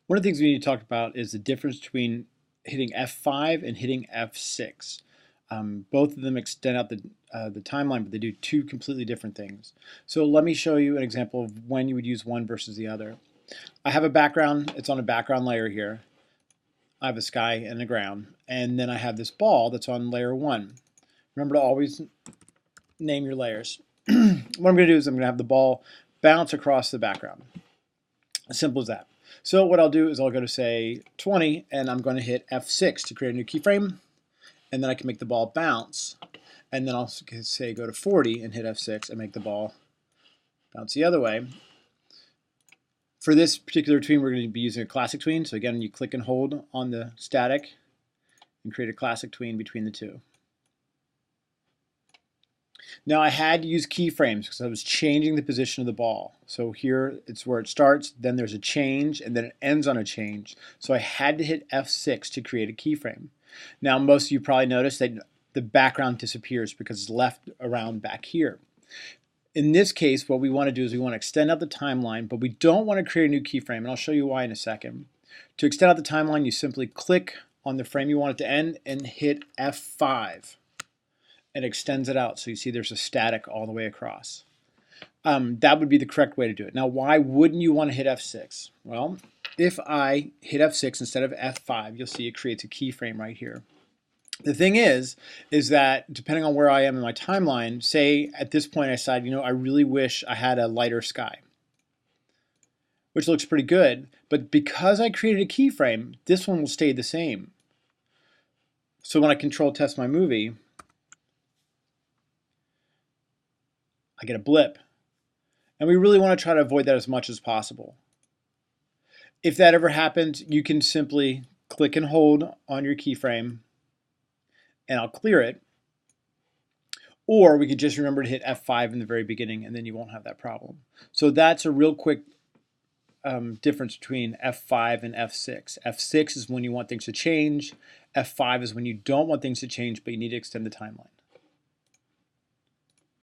One of the things we need to talk about is the difference between hitting F5 and hitting F6. Both of them extend out the timeline, but they do two completely different things. So let me show you an example of when you would use one versus the other. I have a background, it's on a background layer here. I have a sky and a ground, and then I have this ball that's on layer 1. Remember to always name your layers. What I'm going to do is I'm going to have the ball bounce across the background. As simple as that. So what I'll do is I'll go to say 20 and I'm going to hit F6 to create a new keyframe, and then I can make the ball bounce, and then I'll say go to 40 and hit F6 and make the ball bounce the other way. For this particular tween, we're going to be using a classic tween. So again, you click and hold on the static and create a classic tween between the two. Now I had to use keyframes because I was changing the position of the ball. So here it's where it starts, then there's a change, and then it ends on a change. So I had to hit F6 to create a keyframe. Now most of you probably noticed that the background disappears because it's left around back here. In this case, what we want to do is we want to extend out the timeline, but we don't want to create a new keyframe, and I'll show you why in a second. To extend out the timeline, you simply click on the frame you want it to end and hit F5. It extends it out, so you see there's a static all the way across. That would be the correct way to do it. Now, why wouldn't you want to hit F6? Well, if I hit F6 instead of F5, you'll see it creates a keyframe right here. The thing is that depending on where I am in my timeline, say at this point I decide, I really wish I had a lighter sky, which looks pretty good, but because I created a keyframe, this one will stay the same. So when I control test my movie, I get a blip. And we really want to try to avoid that as much as possible. If that ever happens, you can simply click and hold on your keyframe and I'll clear it. Or we could just remember to hit F5 in the very beginning and then you won't have that problem. So that's a real quick difference between F5 and F6. F6 is when you want things to change. F5 is when you don't want things to change, but you need to extend the timeline.